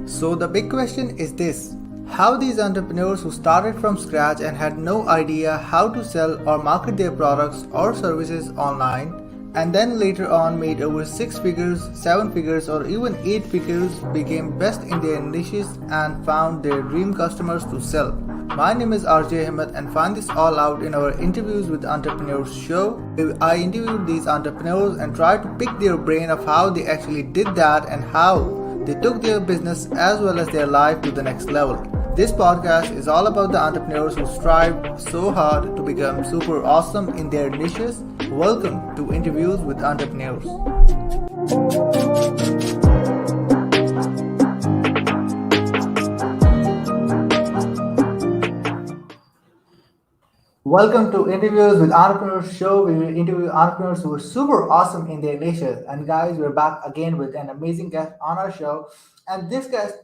So the big question is this: how these entrepreneurs who started from scratch and had no idea how to sell or market their products or services online and then later on made over 6 figures, 7 figures or even 8 figures became best in their niches and found their dream customers to sell. My name is RJ Ahmed and find this all out in our Interviews with Entrepreneurs show. I interviewed these entrepreneurs and tried to pick their brain of how they actually did that and how they took their business as well as their life to the next level. This podcast is all about the entrepreneurs who strive so hard to become super awesome in their niches. Welcome to Interviews with Entrepreneurs. Welcome to Interviews with Entrepreneurs show. We will interview entrepreneurs who are super awesome in their niches. And guys, we're back again with an amazing guest on our show. And this guest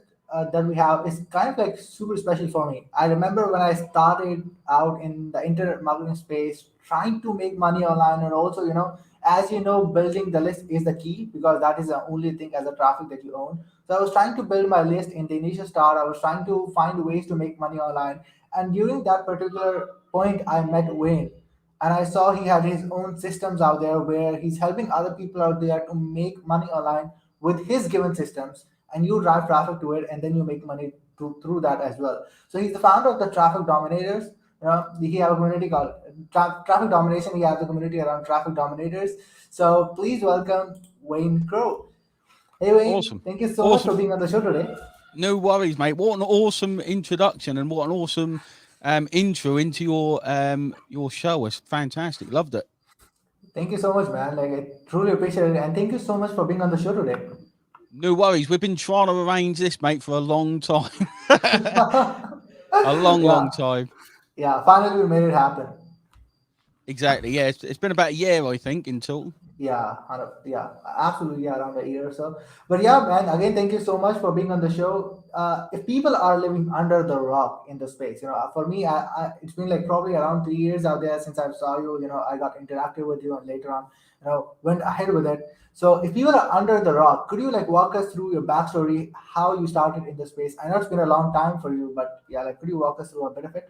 that we have is kind of like super special for me. I remember when I started out in the internet marketing space, trying to make money online, and also, as you know, building the list is the key because that is the only thing as a traffic that you own. So I was trying to build my list in the initial start. I was trying to find ways to make money online, and during that particular point, I met Wayne, and I saw he had his own systems out there where he's helping other people out there to make money online with his given systems, and you drive traffic to it, and then you make money through that as well. So he's the founder of the Traffic Dominators. He have a community called Traffic Domination. He has a community around Traffic Dominators. So please welcome Wayne Crowe. Hey Wayne, Awesome. thank you so much Awesome. for being on the show today. No worries, mate. What an awesome introduction and what an awesome intro into your show. It's fantastic. Loved it. Thank you so much, man. Like I truly appreciate it, and thank you so much for being on the show today. No worries. We've been trying to arrange this, mate, for a long time. A long, Yeah, long time. yeah. Finally, we made it happen. Exactly. Yeah, it's been about a year, I think, in total. Yeah, yeah, absolutely, yeah, around a year or so. But yeah, man, again, thank you so much for being on the show. If people are living under the rock in the space, for me, it's been like probably around 3 years out there since I saw you. I got interactive with you, and later on, went ahead with it. So if people are under the rock, could you like walk us through your backstory, how you started in the space? I know it's been a long time for you, but yeah, like could you walk us through a bit of it?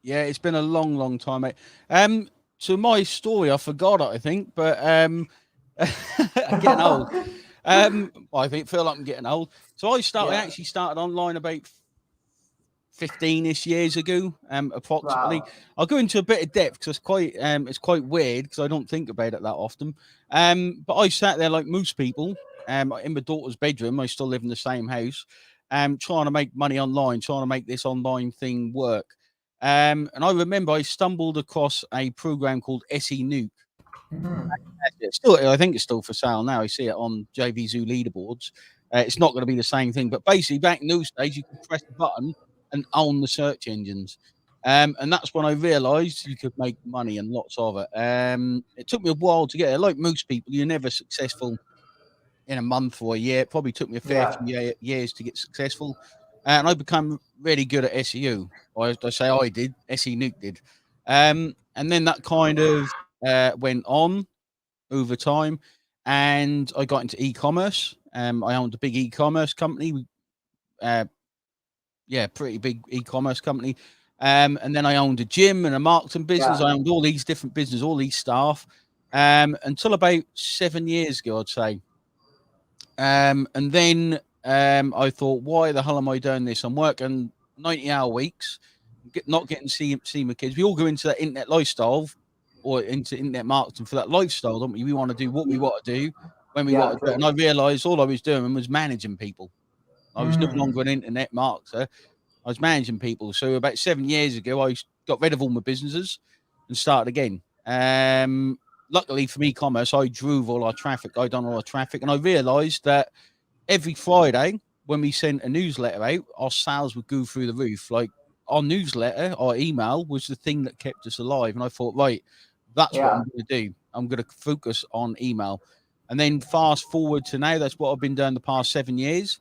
Yeah, it's been a long, long time, mate. So my story, I forgot it, I think, but getting old. I think feel like I'm getting old. So I Yeah. actually started online about 15ish years ago, approximately. Wow. I'll go into a bit of depth because it's quite weird because I don't think about it that often. But I sat there like most people, in my daughter's bedroom. I still live in the same house, trying to make money online, trying to make this online thing work. And I remember I stumbled across a program called SE Nuke. Mhm. Still, I think it's still for sale now. I see it on JV Zoo leaderboards. It's not going to be the same thing, but basically, back in those days, you could press a button and own the search engines. And that's when I realised you could make money and lots of it. It took me a while to get there. Like most people, you're never successful in a month or a year. It probably took me a fair Yeah. few years to get successful. And I became really good at SEO. Or I say I did, SE Nuke did. And then that kind of went on over time, and I got into e-commerce. I owned a big e-commerce company. Uh, yeah, pretty big e-commerce company. And then I owned a gym and a marketing business. Yeah. I owned all these different businesses, all these staff, until about 7 years ago, I'd say. And then I thought, why the hell am I doing this? I'm working 90-hour weeks, not getting to see my kids. We all go into that internet lifestyle or into internet marketing for that lifestyle, don't we? We want to do what we want to do when we want Yeah. to do it. And True. I realized all I was doing was managing people. I was no Hmm. longer an internet marketer. I was managing people. So about 7 years ago, I got rid of all my businesses and started again. Luckily for e-commerce, I drove all our traffic. I done all our traffic, and I realised that every Friday when we sent a newsletter out, our sales would go through the roof. Like our newsletter, our email was the thing that kept us alive. And I thought, right, that's what I'm Yeah. going to do. I'm going to focus on email. And then fast forward to now, that's what I've been doing the past 7 years.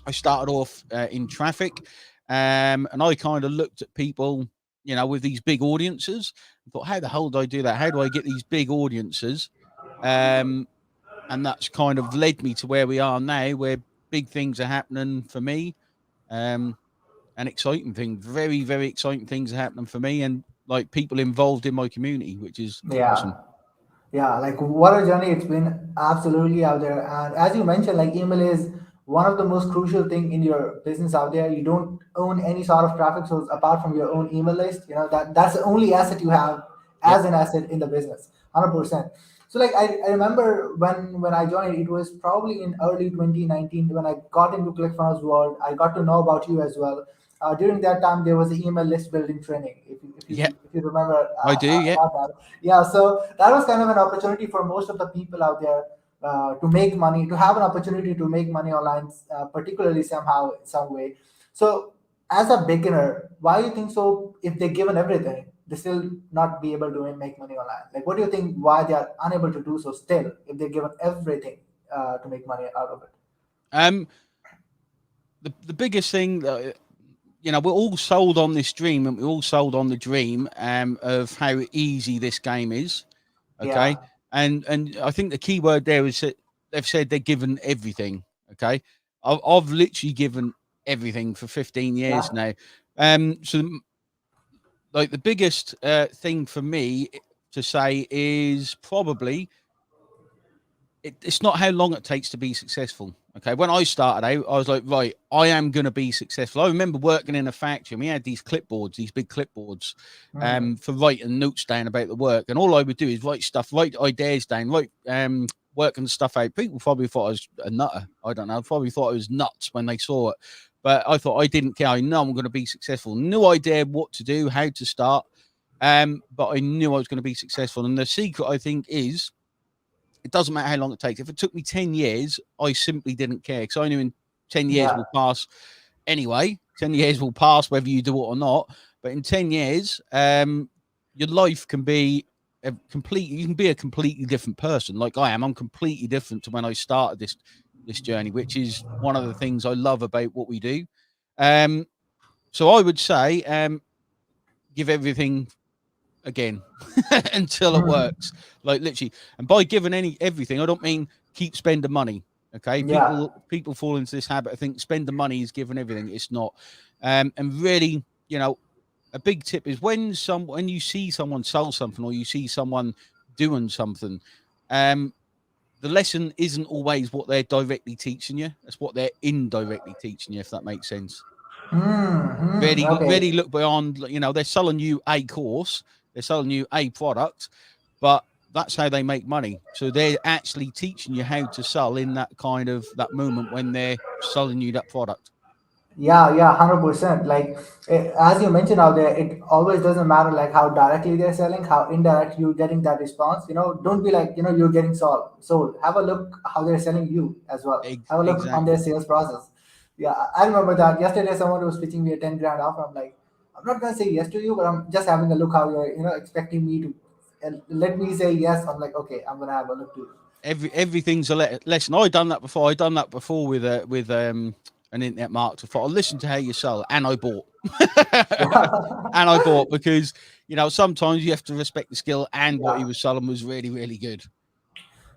I started off in traffic, and I kind of looked at people, with these big audiences. I thought, how the hell do I do that? How do I get these big audiences? Um, and that's kind of led me to where we are now, where big things are happening for me. And exciting things, very, very exciting things are happening for me, and like people involved in my community, which is Yeah. awesome. Yeah, like what a journey it's been absolutely out there. And as you mentioned, like email is one of the most crucial thing in your business out there. You don't own any sort of traffic source apart from your own email list. You know, that's the only asset you have Yep. as an asset in the business. 100%. So like I remember when I joined, it was probably in early 2019 when I got into ClickFunnels world. I got to know about you as well. During that time, there was an email list building training. Yeah, If you remember I do. Yeah. about that, yeah. So that was kind of an opportunity for most of the people out there to make money, to have an opportunity to make money online, particularly somehow, some way. So as a beginner, why do you think so? If they're given everything, they still not be able to make money online. Like, what do you think? Why they are unable to do so still if they're given everything to make money out of it? Um, the biggest thing that we're all sold on this dream, and we're all sold on the dream of how easy this game is. Yeah, Okay, and I think the key word there is that they've said they're given everything. Okay, I've literally given everything for 15 years yeah. now. So like the biggest thing for me to say is probably it's not how long it takes to be successful. Okay, when I started out, I was like, right, I am going to be successful. I remember working in a factory, and we had these clipboards, these big clipboards, Mm. for writing notes down about the work, and all I would do is write stuff, write ideas down, write working stuff out. People probably thought I was a nutter. I don't know. Probably thought I was nuts when they saw it, but I thought I didn't care. I know I'm going to be successful. No idea what to do, how to start, but I knew I was going to be successful. And the secret, I think, is it doesn't matter how long it takes. If it took me 10 years, I simply didn't care because I knew in 10 years Yeah, will pass anyway. 10 years will pass whether you do it or not. But in 10 years, your life can be you can be a completely different person like I am. I'm completely different to when I started this journey, which is one of the things I love about what we do. Um, so I would say give everything again until it mm. works. Like literally, and by giving everything, I don't mean keep spending money. Okay, Yeah, people fall into this habit. I think spend the money is giving everything. It's not. And really, a big tip is when you see someone sell something or you see someone doing something, um, the lesson isn't always what they're directly teaching you. It's what they're indirectly teaching you, if that makes sense. mm-hmm. Really, Okay. really look beyond. They're selling you a course, they're selling you a product, but that's how they make money. So they're actually teaching you how to sell in that kind of that moment when they're selling you that product. Yeah, yeah, 100%. Like as you mentioned out there, it always doesn't matter like how directly they're selling, how indirect you're getting that response. You know, don't be like you're getting sold. Have a look how they're selling you as well. Have a look on their Exactly. sales process. Yeah, I remember that yesterday. Someone was pitching me a 10 grand offer. I'm like, I'm not gonna say yes to you, but I'm just having a look how you're expecting me to, and let me say yes. I'm like, okay, I'm gonna have a look too. Everything's a lesson. I done that before. I done that before with an internet marketer. I thought I listened to how you sell, and I bought. And I bought because sometimes you have to respect the skill, and what he Yeah. was selling was really, really good.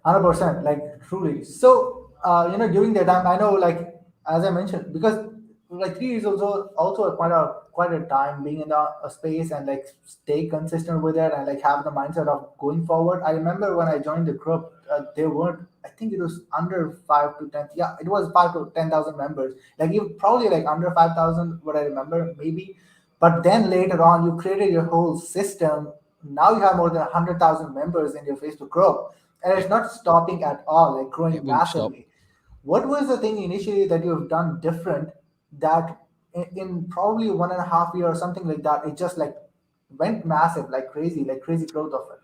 100%, like truly. So during that time I know, like as I mentioned, because like 3 years also quite a time being in a space and like stay consistent with it and like have the mindset of going forward. I remember when I joined the group, there weren't, I think it was under 5 to 10, yeah, it was 5 to 10,000 members, like you probably like under 5,000 what I remember maybe. But then later on you created your whole system. Now you have more than 100,000 members in your Facebook group, and it's Yep, not stopping at all, like it growing won't stop. massively. What was the thing initially that you've done different that in probably 1.5 years or something like that, it just like went massive, like crazy growth of it?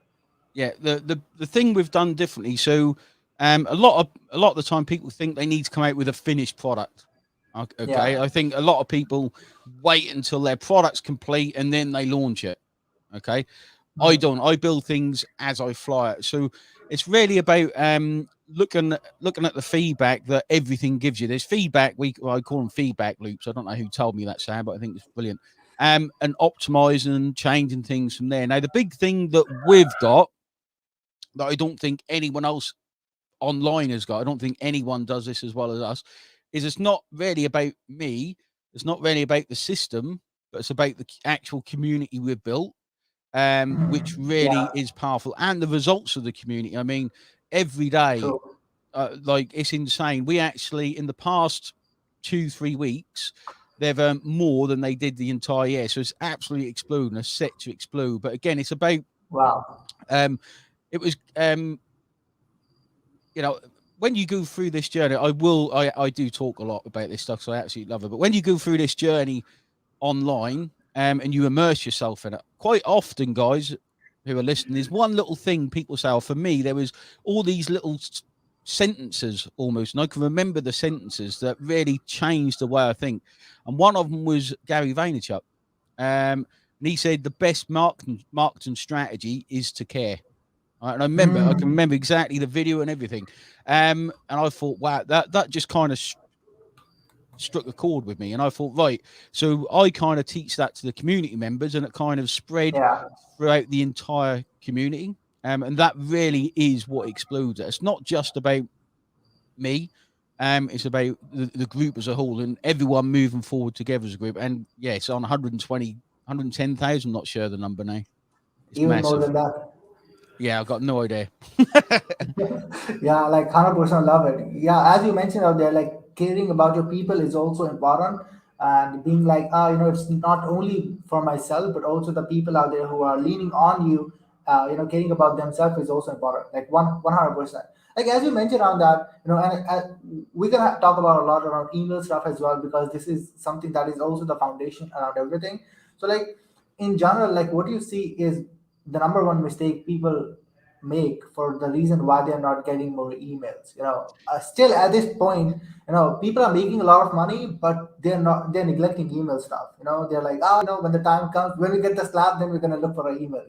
Yeah, the thing we've done differently. So, a lot of the time, people think they need to come out with a finished product. Yeah. Okay, I think a lot of people wait until their product's complete and then they launch it. Okay, I Mhm. don't. I build things as I fly it. So it's really about looking at the feedback that everything gives you. There's feedback. I call them feedback loops. I don't know who told me that, Sam, but I think it's brilliant. And optimizing and changing things from there. Now, the big thing that we've got that I don't think anyone else online has got, I don't think anyone does this as well as us, is it's not really about me. It's not really about the system, but it's about the actual community we've built, which really Yeah, is powerful, and the results of the community. I mean, every day, true. like it's insane. We actually, in the past 2-3 weeks, they've earned more than they did the entire year. So it's absolutely exploding. It's set to explode. But again, it's about Wow. um, it was you know, when you go through this journey, I do talk a lot about this stuff, so I absolutely love it. But when you go through this journey online, and you immerse yourself in it, quite often, guys who are listening, there's one little thing people say. Oh, for me, there was all these little sentences almost, and I can remember the sentences that really changed the way I think. And one of them was Gary Vaynerchuk, and he said the best marketing strategy is to care. And I can remember exactly the video and everything. And I thought, wow, that just kind of struck a chord with me. And I thought, right, so I kind of teach that to the community members, and it kind of spread Yeah. throughout the entire community. And that really is what explodes it. It's not just about me. It's about the group as a whole and everyone moving forward together as a group. And yeah, it's on 120, 110,000. Not sure the number now. It's Even more massive. than that. Yeah, I've got no idea. Yeah, like 100% love it. Yeah, as you mentioned out there, like caring about your people is also important, and being like, it's not only for myself, but also the people out there who are leaning on you. Caring about themselves is also important. Like 100%. Like as you mentioned on that, and we're gonna talk about a lot around email stuff as well, because this is something that is also the foundation around everything. So like in general, like what you see is the number one mistake people make for the reason why they're not getting more emails. Still at this point, people are making a lot of money, but they're neglecting email stuff. They're like, oh, when the time comes, when we get the slab, then we're going to look for an email.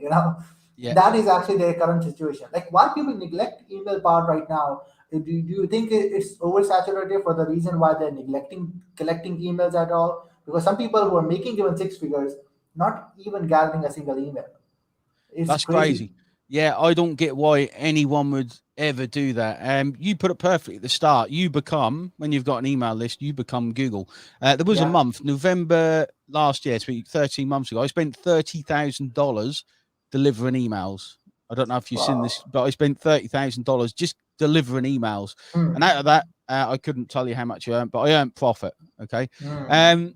Yeah. That is actually their current situation. Like why people neglect email part right now, do you think it's oversaturated for the reason why they're neglecting collecting emails at all? Because some people who are making even six figures, not even gathering a single email. It's That's crazy. crazy. Yeah, I don't get why anyone would ever do that. You put it perfectly at the start. You become, when you've got an email list, you become Google. There was a Yeah. month, November last year, so 13 months ago, I spent $30,000 delivering emails. I don't know if you've seen this, Wow. but I spent $30,000 just delivering emails. And out Hmm. of that, I couldn't tell you how much I earned, but I earned profit. Okay. Hmm. Um,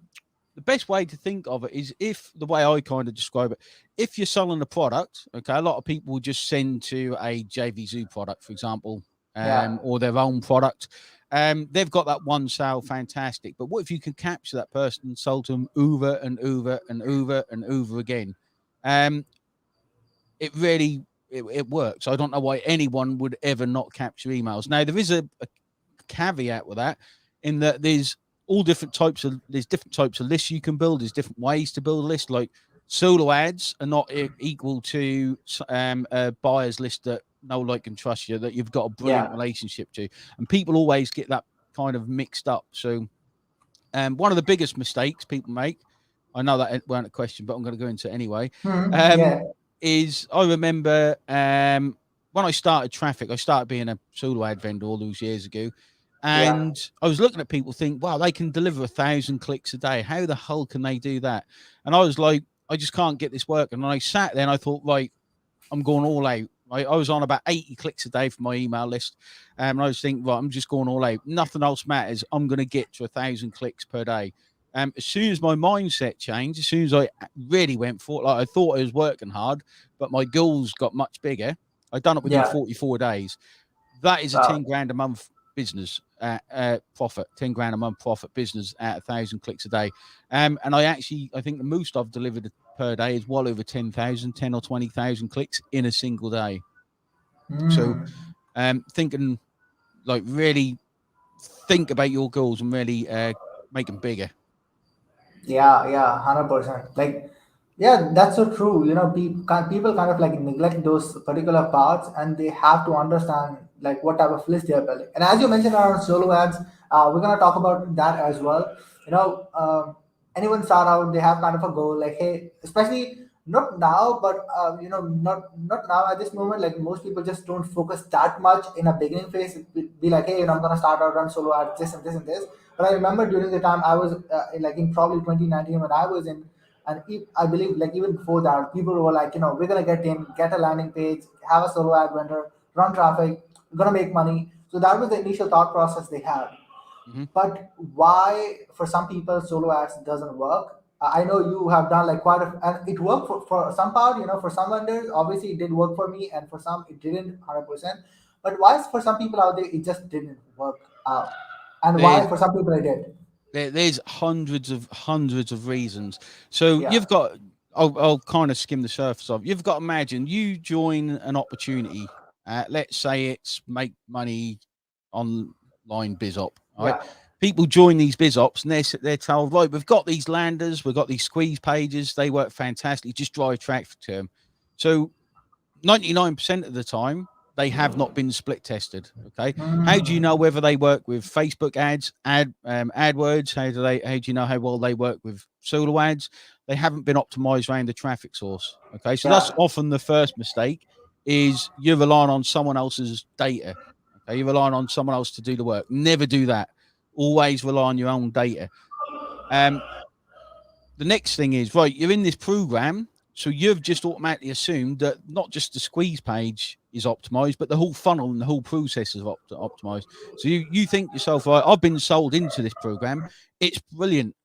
the best way to think of it is, if the way I kind of describe it, if you're selling a product, okay, a lot of people will just send to a JVZoo product, for example, Yeah. or their own product. They've got that one sale, fantastic. But what if you can capture that person and sell to them over and over and over and over again? Um, it really it works. I don't know why anyone would ever not capture emails. Now there is a caveat with that, in that there's different types of lists you can build. There's different ways to build a list. Like solo ads are not equal to a buyer's list that know, like, and trust you, that you've got a brilliant Yeah. relationship to, and people always get that kind of mixed up. So one of the biggest mistakes people make, I know that it weren't a question, but I'm going to go into it anyway, Hmm. um, Yeah. is I remember when I started traffic, I started being a solo ad vendor all those years ago. Yeah. And I was looking at people think, wow, they can deliver 1,000 clicks a day. How the hell can they do that? And I was like, I just can't get this working. And I sat there and I thought, right, I'm going all out. I was on about 80 clicks a day for my email list. And I was thinking, right, I'm just going all out. Nothing else matters. I'm going to get to 1,000 clicks per day. As soon as my mindset changed, as soon as I really went for it, like I thought I was working hard, but my goals got much bigger. I done it within Yeah. 44 days. That is a Wow. 10 grand a month business profit, 10 grand a month profit business at 1,000 clicks a day. And I think the most I've delivered per day is well over 10,000, 10 or 20,000 clicks in a single day. So Hmm. thinking, like, really think about your goals and really make them bigger. Yeah, yeah, 100%. Like, yeah, that's so true. People kind of like neglect those particular parts, and they have to understand like what type of list they are building. And as you mentioned around solo ads, we're gonna talk about that as well. Anyone start out, they have kind of a goal, like, hey, especially Not now, but not now at this moment. Like most people just don't focus that much in a beginning phase. Be like, hey, I'm gonna start out run solo at this and this and this. But I remember during the time I was like in probably 2019 when I was in, and I believe like even before that, people were like, we're gonna get a landing page, have a solo ad vendor, run traffic, we're gonna make money. So that was the initial thought process they had. Hmm. But why for some people solo ads doesn't work? I know you have done like quite a, and it worked for some part, for some vendors obviously it did work for me, and for some it didn't 100%. But why for some people out there it just didn't work out, and why There's for some people it did? there's hundreds of reasons. So Yeah, you've got. I'll kind of skim the surface of. You've got to imagine you join an opportunity. Let's say it's make money online biz op. All right. yeah. People join these biz ops and they're told, right, we've got these landers, we've got these squeeze pages, they work fantastic, just drive traffic to them. So 99% of the time, they have not been split tested. Okay. How do you know Mm, whether they work with Facebook ads, AdWords? How do you know how well they work with solo ads? They haven't been optimized around the traffic source. Okay. So that's yeah. often the first mistake is you're relying on someone else's data. Okay. You're relying on someone else to do the work. Never do that. Always rely on your own data. Um, the next thing is right, you're in this program, so you've just automatically assumed that not just the squeeze page is optimized, but the whole funnel and the whole process is optimized. So you think to yourself, right, I've been sold into this program, it's brilliant.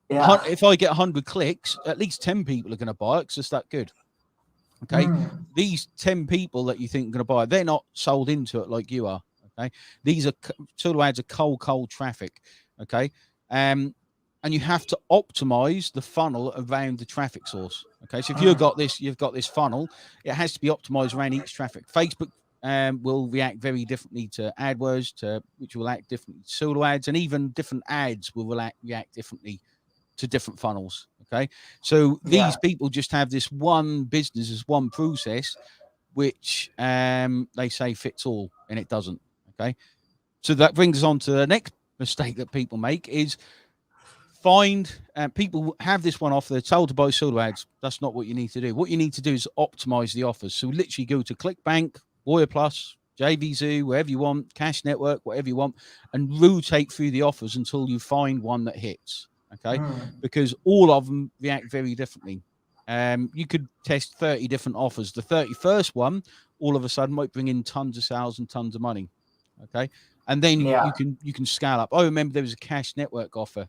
Yeah. If I get 100 clicks, at least 10 people are going to buy it because it's that good. Okay. Mm, These 10 people that you think are going to buy it, they're not sold into it like you are. Okay. These are total ads are cold traffic. Okay. Um, and you have to optimize the funnel around the traffic source. Okay. So if mm, you've got this funnel, it has to be optimized around each traffic. Facebook will react very differently to AdWords, which will act differently to solo ads, and even different ads will react differently to different funnels. Okay. So these yeah. people just have this one business, this one process, which they say fits all, and it doesn't. Okay. So that brings us on to the next mistake that people make is find people have this one offer. They're told to buy solo ads. That's not what you need to do. What you need to do is optimize the offers. So literally go to ClickBank, Warrior Plus, JVZoo, wherever you want, Cash Network, whatever you want, and rotate through the offers until you find one that hits. Okay, Mm, because all of them react very differently. You could test 30 different offers. The 31st one, all of a sudden, might bring in tons of sales and tons of money. Okay, and then yeah. you can scale up. I remember there was a Cash Network offer.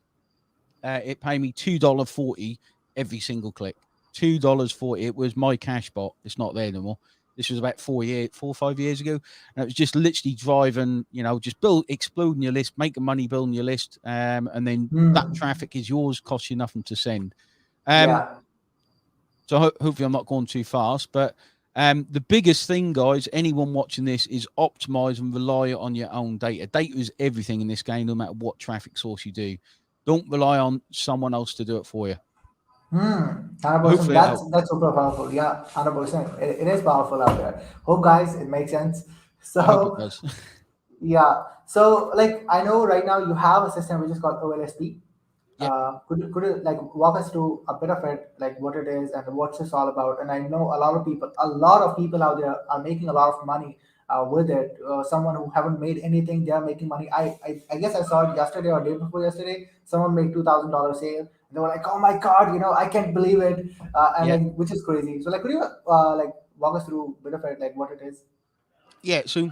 It paid me $2.40 every single click. $2.40. It was my cash bot. It's not there anymore. This was about 4 or 5 years ago, and it was just literally driving, just exploding your list, making money, building your list, and then that Mm, traffic is yours, costs you nothing to send. Um, yeah. so hopefully I'm not going too fast, but the biggest thing, guys, anyone watching this is optimize and rely on your own data. Data is everything in this game, no matter what traffic source you do. Don't rely on someone else to do it for you. 100%. Hopefully it helps. That's super powerful. Yeah, 100%. It is powerful out there. Hope guys, it makes sense. I hope it So does. yeah. So like I know right now you have a system which is called OLSP. Yep. Could you like walk us through a bit of it, like what it is and what's this all about? And I know a lot of people out there are making a lot of money with it. Someone who haven't made anything, they are making money. I guess I saw it yesterday or day before yesterday. Someone made $2,000 sale. And they were like, "Oh my god, I can't believe it," and Yep. like which is crazy. So like, could you like walk us through a bit of it, like what it is? Yeah. So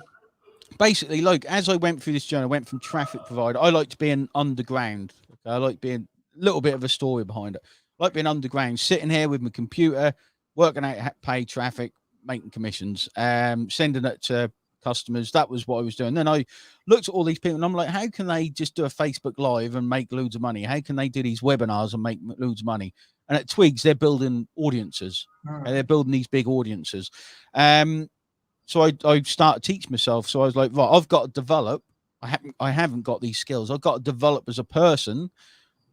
basically, like as I went through this journey, I went from traffic provider. I like to be an underground. Okay? I like being a little bit of a story behind it. I like being underground, sitting here with my computer, working out paid traffic, making commissions, sending it to customers. That was what I was doing. Then I looked at all these people and I'm like, how can they just do a Facebook Live and make loads of money? How can they do these webinars and make loads of money? And at Twigs, they're building audiences. Okay? They're Hmm. building these big audiences. Um, so I started to teach myself. So I was like, right, I've got to develop. I haven't got these skills. I've got to develop as a person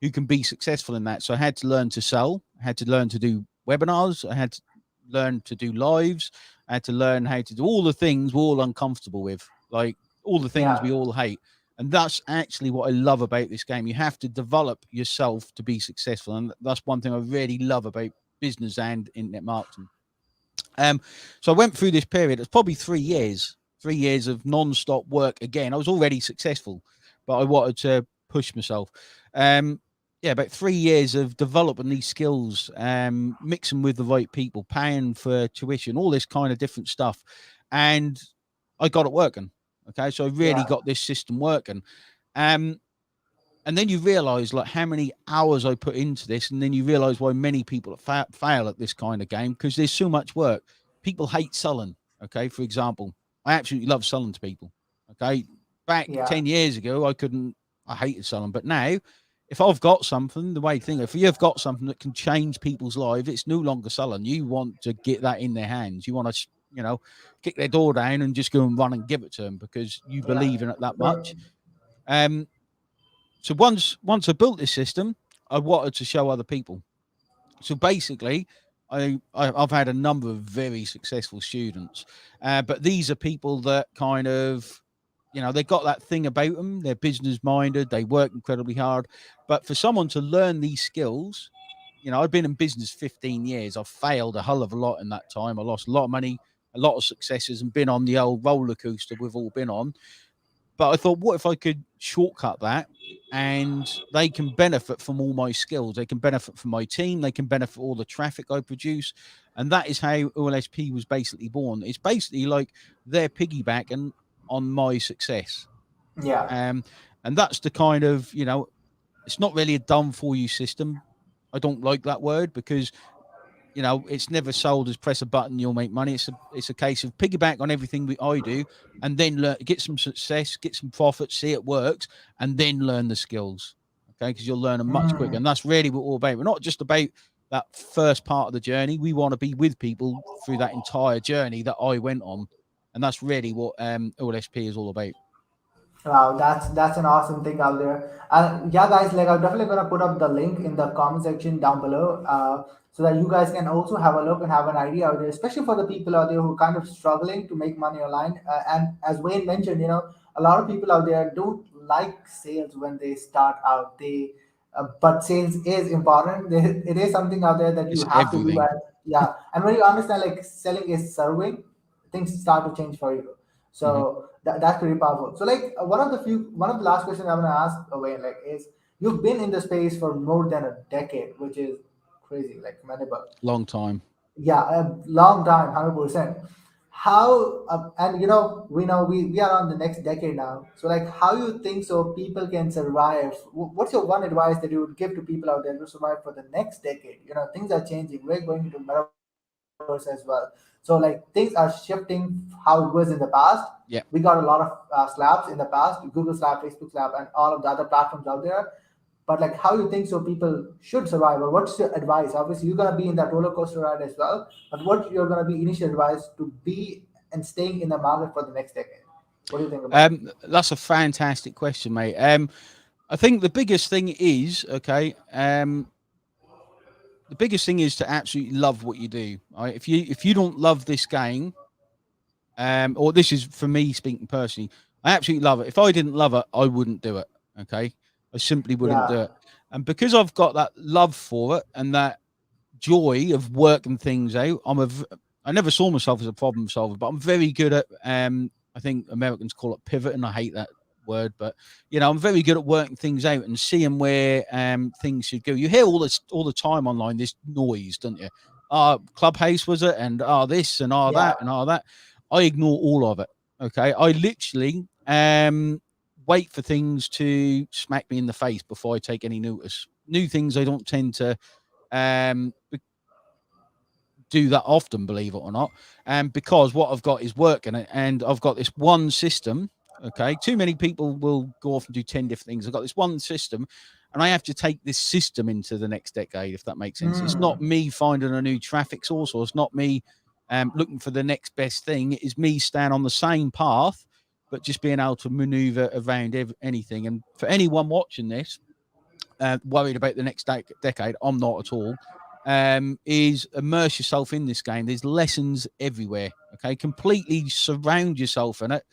who can be successful in that. So I had to learn to sell. I had to learn to do webinars. I had to learn to do lives. I had to learn how to do all the things we're all uncomfortable with, like all the things we Yeah. all hate. And that's actually what I love about this game. You have to develop yourself to be successful, and that's one thing I really love about business and internet marketing. So I went through this period. It's probably 3 years of non-stop work. Again, I was already successful, but I wanted to push myself. Yeah, about 3 years of developing these skills, mixing with the right people, paying for tuition, all this kind of different stuff, and I got it working. Okay, so I really Yeah. got this system working. Um, and then you realize like how many hours I put into this, and then you realize why many people fail at this kind of game, because there's so much work. People hate selling. Okay, for example, I absolutely love selling to people. Okay, back Yeah. 10 years ago, I hated selling, but now, if I've got something, the way thing, if you've got something that can change people's lives, it's no longer selling. You want to get that in their hands. You want to, kick their door down and just go and run and give it to them because you Yeah. believe in it that So, much. Um, so once I built this system, I wanted to show other people. So basically, I've had a number of very successful students, but these are people that kind of, they got that thing about them. They're business minded. They work incredibly hard. But for someone to learn these skills, I've been in business 15 years. I've failed a hell of a lot in that time. I lost a lot of money, a lot of successes, and been on the old roller coaster we've all been on. But I thought, what if I could shortcut that, and they can benefit from all my skills? They can benefit from my team. They can benefit all the traffic I produce. And that is how OLSP was basically born. It's basically like they're piggybacking on my success. yeah. Um, and that's the kind of, it's not really a done for you system. I don't like that word because it's never sold as press a button, you'll make money. It's a case of piggyback on everything I do, and then get some success, get some profit, see it works, and then learn the skills. Okay, because you'll learn them much quicker, Mm. and that's really what we're all about. We're not just about that first part of the journey. We want to be with people through that entire journey that I went on, and that's really what OLSP is all about. Wow, that's an awesome thing out there. And yeah, guys, like I'm definitely gonna put up the link in the comment section down below, so that you guys can also have a look and have an idea out there, especially for the people out there who are kind of struggling to make money online. And as Wayne mentioned, a lot of people out there don't like sales when they start out. But sales is important. It is something out there that you It's have to do. everything. And yeah, and when you understand like selling is serving, things start to change for you. Hmm. So that's pretty powerful. So like one of the last questions I'm gonna ask away like is you've been in the space for more than a decade, which is crazy, like commendable. Long time. Yeah, a long time, 100%. How and we we are on the next decade now. So like how you think so people can survive? What's your one advice that you would give to people out there to survive for the next decade? Things are changing. We're going into metaverse as well. So like things are shifting how it was in the past. We Yeah. got a lot of slaps in the past, Google slap, Facebook slap, and all of the other platforms out there. But like how you think so people should survive, or what's your advice? Obviously you're gonna be in that roller coaster ride as well, but what you're gonna be initial advice to be and staying in the market for the next decade? What do you think about it? That's a fantastic question, mate. I think the biggest thing is okay. The biggest thing is to absolutely love what you do. Right? If you don't love this game, or this is for me speaking personally, I absolutely love it. If I didn't love it, I wouldn't do it. Okay, I simply wouldn't do Yeah. it. And because I've got that love for it and that joy of working things out, I never saw myself as a problem solver, but I'm very good at I think Americans call it pivoting. I hate that word, but I'm very good at working things out and seeing where things should go. You hear all the time online this noise, don't you? Clubhouse was it, and this and Yeah. that and that. I ignore all of it. Okay, I literally wait for things to smack me in the face before I take any notice. New things I don't tend to um, do that often, believe it or not. Because what I've got is working, and I've got this one system. Okay, too many people will go off and do 10 different things. I've got this one system, and I have to take this system into the next decade, if that makes sense. It's not Hmm. me finding a new traffic source, or it's not me looking for the next best thing. It is me staying on the same path, but just being able to maneuver around anything. And for anyone watching this, worried about the next decade, I'm not at all. Is immerse yourself in this game. There's lessons everywhere. Okay, completely surround yourself in it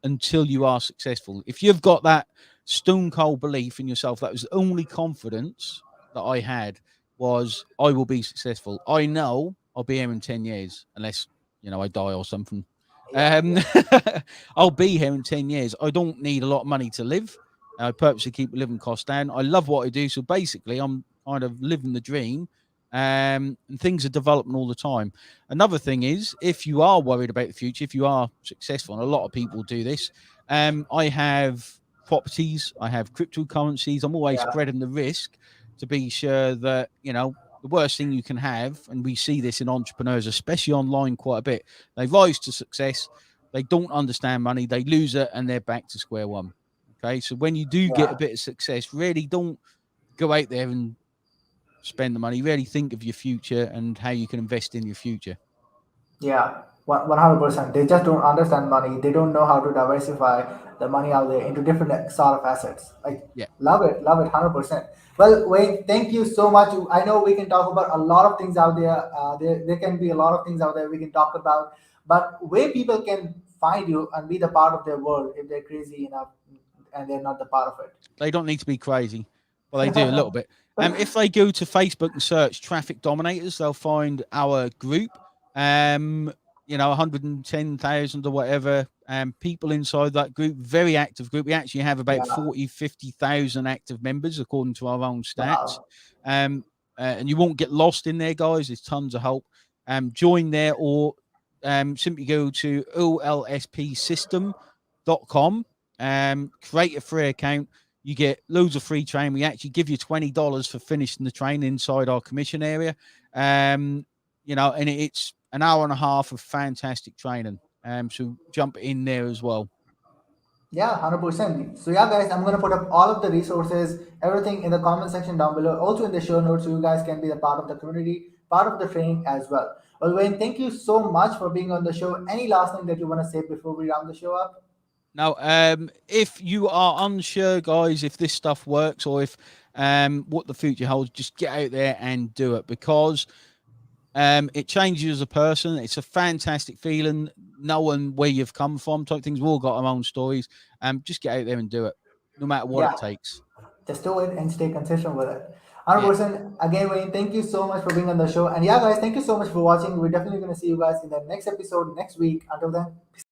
until you are successful. If you've got that stone cold belief in yourself, that was the only confidence that I had. was I will be successful. I know I'll be here in 10 years, unless, I die or something. Yeah, Um, yeah, I'll be here in 10 years. I don't need a lot of money to live. I purposely keep living costs down. I love what I do. So basically, I'm kind of living the dream, and things are developing all the time. Another thing is, if you are worried about the future, if you are successful, and a lot of people do this, I have properties, I have cryptocurrencies. I'm always yeah, spreading the risk to be sure that, the worst thing you can have, and we see this in entrepreneurs, especially online quite a bit, they rise to success, they don't understand money, they lose it, and they're back to square one. Okay. So when you do get a yeah. bit of success, really don't go out there and spend the money. Really think of your future and how you can invest in your future. Yeah, 100%. They just don't understand money. They don't know how to diversify the money out there into different sort of assets. Like, Yeah. love it, 100%. Well, Wayne, thank you so much. I know we can talk about a lot of things out there. There can be a lot of things out there we can talk about, but where people can find you and be the part of their world if they're crazy enough and they're not the part of They don't need to be crazy. Well, they do a it. little bit. If they go to Facebook and search Traffic Dominators, they'll find our group. 110,000 or whatever people inside that group. Very active group. We actually have about Yeah, 40, 50,000 active members according to our own stats. wow. Um, and you won't get lost in there, guys. There's tons of help. Join there, or simply go to olspsystem.com. Create a free account. You get loads of free training. We actually give you $20 for finishing the training inside our commission area. And it's an hour and a half of fantastic training. So jump in there as well. Yeah, 100%. So, yeah, guys, I'm going to put up all of the resources, everything in the comment section down below, also in the show notes, so you guys can be a part of the community, part of the training as well. Well, Wayne, thank you so much for being on the show. Any last thing that you want to say before we round the show up? Now, if you are unsure, guys, if this stuff works or if what the future holds, just get out there and do it, because it changes you as a person. It's a fantastic feeling, knowing where you've come from, type things. We've all got our own stories. Just get out there and do it, no matter what Yeah, it takes. just do it and stay consistent with it. Yeah. 100%. Again, Wayne, thank you so much for being on the show. And yeah, guys, thank you so much for watching. We're definitely going to see you guys in the next episode next week. Until then, peace out.